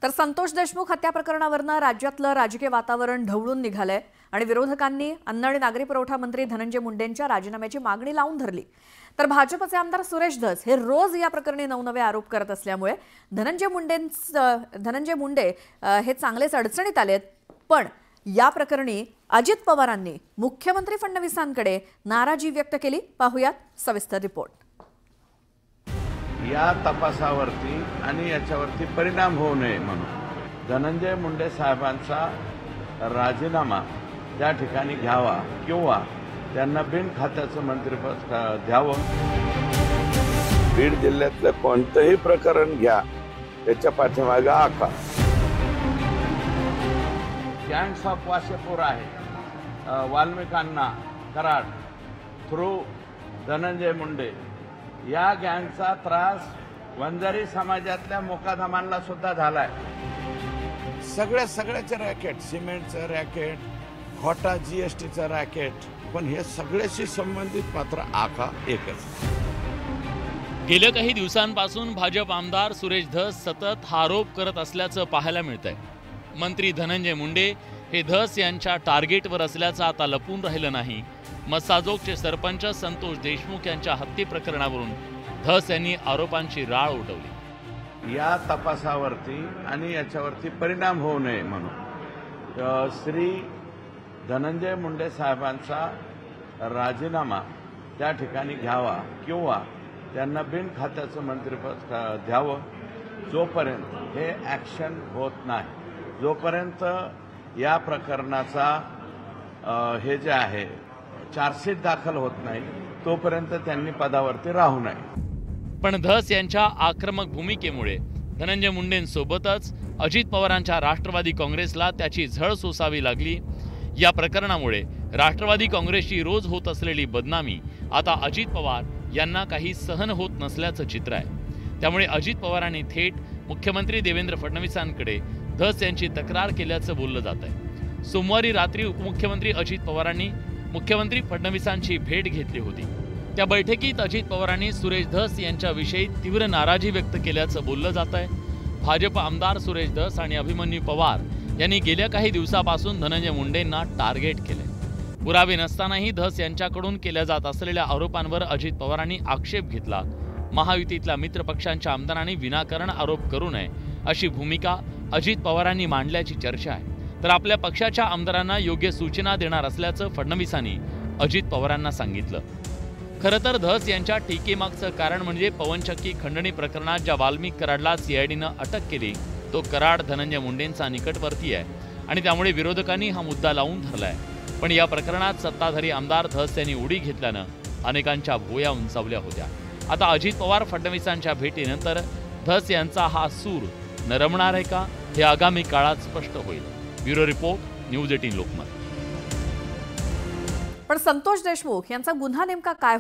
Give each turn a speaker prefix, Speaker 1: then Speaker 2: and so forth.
Speaker 1: तर संतोष देशमुख हत्या प्रकरणावरनं राज्यातलं राजकीय वातावरण ढवळून निघालंय आणि विरोधकांनी अन्न आणि नागरी पुरवठा मंत्री धनंजय मुंडेंच्या राजीनाम्याची मागणी लावून धरली। तर भाजपचे आमदार सुरेश धस हे रोज या प्रकरणी नवनवे आरोप करत असल्यामुळे धनंजय मुंडे हे चांगलेच अडचणीत आलेत। पण या प्रकरणी अजित पवारांनी मुख्यमंत्री फडणवीसांकडे नाराजी व्यक्त केली। पाहुयात सविस्तर रिपोर्ट।
Speaker 2: या तपासावरती आणि याच्यावरती परिणाम होऊ नये म्हणून धनंजय मुंडे साहेबांचा राजीनामा त्या ठिकाणी घ्यावा किंवा त्यांना बिन खात्याचं मंत्रिपद द्यावं।
Speaker 3: बीड जिल्ह्यातलं कोणतंही प्रकरण घ्या त्याच्या पाठीमागे आखा
Speaker 2: गँग्स ऑफ वासेपूर आहे, वाल्मिकांना कराड थ्रू धनंजय मुंडे या गँगचा त्रास वंजारी समाजातल्या मोकादमांना सुद्धा झालाय।
Speaker 3: सगळ्याचं रॅकेट, सिमेंटचं रॅकेट, खोटा जीएसटीचं रॅकेट, पण हे सगळ्याशी संबंधित मात्र आखा एकच।
Speaker 4: गेल्या काही दिवसांपासून भाजप आमदार सुरेश धस सतत हा आरोप करत असल्याचं पाहायला मिळतंय। मंत्री धनंजय मुंडे हे धस यांच्या टार्गेटवर असल्याचं आता लपून राहिलं नाही। मस्साजोगचे सरपंच संतोष देशमुख यांच्या हत्ये प्रकरणावरून धस यांनी आरोपांची राळ उडवली।
Speaker 2: या तपासावरती आणि याच्यावरती परिणाम होऊ नये म्हणून श्री धनंजय मुंडे साहेबांचा राजीनामा त्या ठिकाणी घ्यावा किंवा त्यांना बिन खात्याचं मंत्रिपद द्यावं। जोपर्यंत हे ॲक्शन होत नाही, जोपर्यंत या प्रकरणाचा हे जे आहे चार्जशीट दाखल होत नाही, तोपर्यंत त्यांनी पदावरती राहू नये।
Speaker 4: पण धस यांच्या आक्रमक भूमिकेमुळे धनंजय मुंडेंसोबतच अजित पवारांच्या राष्ट्रवादी काँग्रेसला त्याची झळ सोसावी लागली। या प्रकरणामुळे राष्ट्रवादी काँग्रेसची रोज होत असलेली बदनामी आता अजित पवार यांना काही सहन होत नसल्याचं चित्र आहे। त्यामुळे अजित पवारांनी थेट मुख्यमंत्री देवेंद्र फडणवीसांकडे धस यांची तक्रार केल्याचं बोललं जात आहे। सोमवारी रात्री उपमुख्यमंत्री अजित पवारांनी मुख्यमंत्री फडणवीसांची भेट घेतली होती। त्या बैठकीत अजित पवारांनी सुरेश धस यांच्याविषयी तीव्र नाराजी व्यक्त केल्याचं बोललं जात आहे। भाजप आमदार सुरेश धस आणि अभिमन्यू पवार यांनी गेल्या काही दिवसापासून धनंजय मुंडेंना टार्गेट केले। पुरावे नसतानाही धस यांच्याकडून केल्या जात असलेल्या आरोपांवर अजित पवारांनी आक्षेप घेतला। महायुतीतल्या मित्रपक्षांच्या आमदारांनी विनाकारण आरोप करू नये अशी भूमिका अजित पवारांनी मांडल्याची चर्चा आहे। तर आपल्या पक्षाच्या आमदारांना योग्य सूचना देणार असल्याचं फडणवीसांनी अजित पवारांना सांगितलं। खरं तर धस यांच्या टीकेमागचं कारण म्हणजे पवनचक्की खंडणी प्रकरणात ज्या वाल्मिक कराडला सीआयडीनं अटक केली तो कराड धनंजय मुंडेंचा निकटवर्ती आहे आणि त्यामुळे विरोधकांनी हा मुद्दा लावून धरलाय। पण या प्रकरणात सत्ताधारी आमदार धस यांनी उडी घेतल्यानं अनेकांच्या भुवया उंचावल्या होत्या। आता अजित पवार फडणवीसांच्या भेटीनंतर धस यांचा हा सूर नरमणार आहे का हे आगामी काळात स्पष्ट होईल। Bureau report, news 18 Lokmat.
Speaker 1: पण संतोष देशमुख यांचा गुन्हा नेमका काय